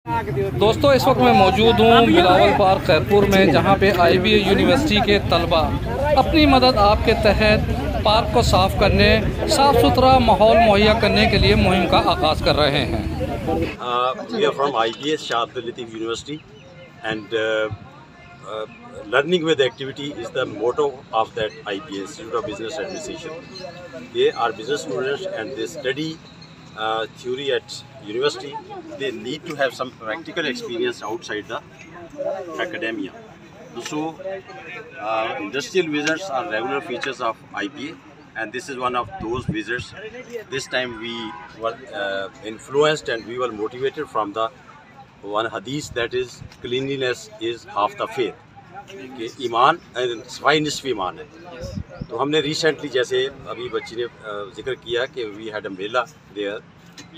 दोस्तों, इस वक्त मैं मौजूद हूँ बिलावल पार्क खैरपुर में, जहाँ पे IBA यूनिवर्सिटी के तलबा अपनी मदद आपके तहत पार्क को साफ़ करने, साफ़ सुथरा माहौल मुहैया करने के लिए मुहिम का आगाज़ कर रहे हैं। We are from IBA Shah Abdul Latif University, and learning with activity is the motto of that IBA, Institute of Business Administration. They are business students and they study theory at university. They need to have some practical experience outside the academia. So industrial visits are regular features of IBA, and this is one of those visits. This time we were influenced and we were motivated from the one hadith, that is, cleanliness is half the faith. कि ईमान सफाई निस्फ ईमान है। तो हमने recently, जैसे अभी बच्ची ने जिक्र किया कि we had a mela there,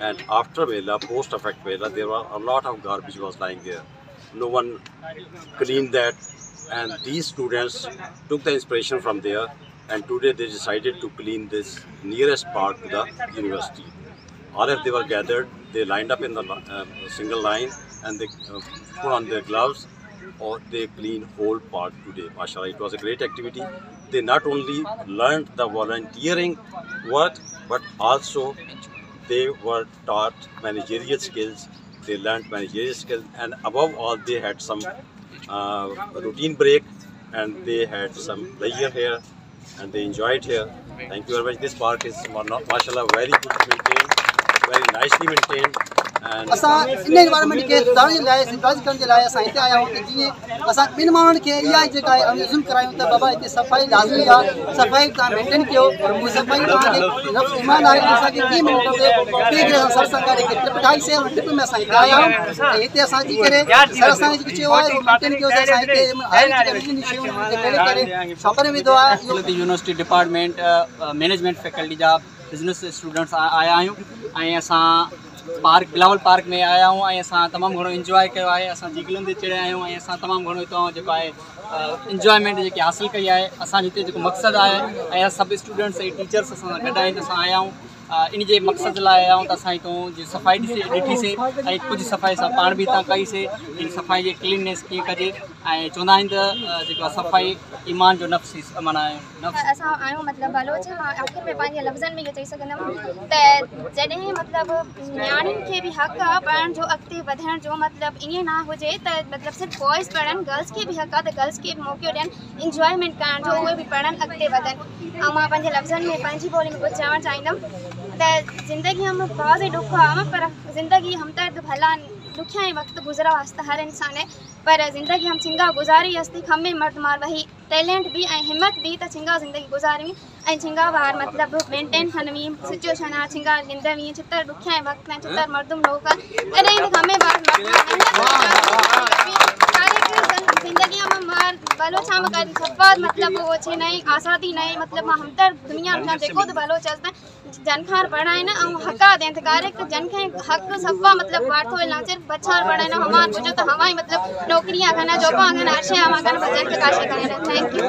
and after mela, post affect mela, there were a lot of garbage was lying there, no one clean that, and these students took the inspiration from there, and today they decided to clean this nearest park to the university. All of they were gathered, they lined up in the single line, and they put on their gloves, or they clean whole park today. Mashallah, it was a great activity. They not only learned the volunteering work, but also they were taught managerial skills. They learned managerial skills, and above all, they had some routine break, and they had some leisure here, and they enjoyed here. Thank you very much. This park is, mashallah, very good maintained, very nicely maintained. असां इन environment खे सुधारण जे लाइ, सिफारिश करण जे लाइ असां हिते आया आहियूं। जीअं असां ॿिनि माण्हुनि खे इहा जेका आहे अवेज़न करायूं त बाबा हिते सफ़ाई लाज़मी आहे, सफ़ाई तव्हां मेंटेन कयो, उहा सफ़ाई तव्हांजे नफ़्स ईमान आहे। असांखे कीअं मेंटेन कजे, ॿिए असां सर सां गॾु हिकु ट्रिप ठाहीसीं, उन ट्रिप में असां हिते आया आहियूं, ऐं हिते असां अची करे सर असांखे जेको चयो आहे उहो मेंटेन कयोसीं। असां हिते हर हिकु शयूं मेले करे ख़बर विधो आहे। यूनिवर्सिटी डिपार्टमेंट मैनेजमेंट फैकल्टी जा बिज़नेस स्टूडेंट्स आया आहियूं, ऐं असां पार्क बिलावल पार्क में आया हूँ, ऐं असां तमामु घणो इंजॉय कयो आहे। असां झीलनि ते चढ़िया आहियूं, ऐं असां तमामु घणो हितां जेको आहे इंजॉयमेंट जेकी हासिलु कई आहे। असांजे हिते जेको मक़सदु आहे, ऐं सभु स्टूडेंट्स ऐं टीचर्स असां सां गॾु आहिनि, असां आया आहियूं इन जे मक़सद लाइ आया आहियूं त असां हितां जी सफ़ाई ॾिठीसीं, ऐं कुझु सफ़ाई असां पाण बि हितां कईसीं। इन सफ़ाई जी क्लीननेस कीअं कजे, ऐं चवंदा आहिनि त जेको आहे सफ़ाई ईमान जो नफ़्स माना असां आहियूं मतिलबु बलोच। मां आख़िर में पंहिंजे लफ़्ज़नि में इहो चई सघंदमि त जॾहिं मतिलबु नियाणियुनि खे बि हक़ु आहे पढ़ण जो, अॻिते वधण जो, मतिलबु ईअं न हुजे त मतिलबु सिर्फ़ु बॉइज़ पढ़नि, गर्ल्स खे बि हक़ु आहे त गर्ल्स खे बि मौक़ो ॾियनि इंजॉयमेंट करण जो, उहे बि पढ़नि, अॻिते वधनि। ऐं मां पंहिंजे लफ़्ज़नि में पंहिंजी ॿोली में कुझु चवणु चाहींदमि त ज़िंदगी में बाज़ ॾुख आहे, पर ज़िंदगी हमदर्द भला ॾुखिया ई वक़्तु गुज़रा वास्ते हर इंसान है, पर ज़िंदगी हम छिंगा गुज़ारी हस्ती खम्बे मर्द मार वही टैलेंट भी ऐं हिम्मत भी त छिंगा ज़िंदगी गुज़ारवी, ऐं छिंगा वार मतिलबु मेंटेन खनवी सिचुएशन आहे, छिंगा गिंदवी चितर ॾुखिया ई वक़्तु में चितर मर्दुम लोग तॾहिं त खम्बे ज़िंदगी में मार भलो छा करी सफ़र मतिलबु वो छे नई आज़ादी नई मतिलबु मां हमदर्द दुनिया में जेको त भलो चलता जनखार पढ़ाए न ऐं हक़ा दें त कार्य जनखे हक़ सफ़ा मतिलबु वाठो न सिर्फ बचार पढ़ाए न हमार बुझो त हमारी मतलब नौकरियां करना जॉबां करना अर्शे आवा करना बजन के काशे करना। Thank U.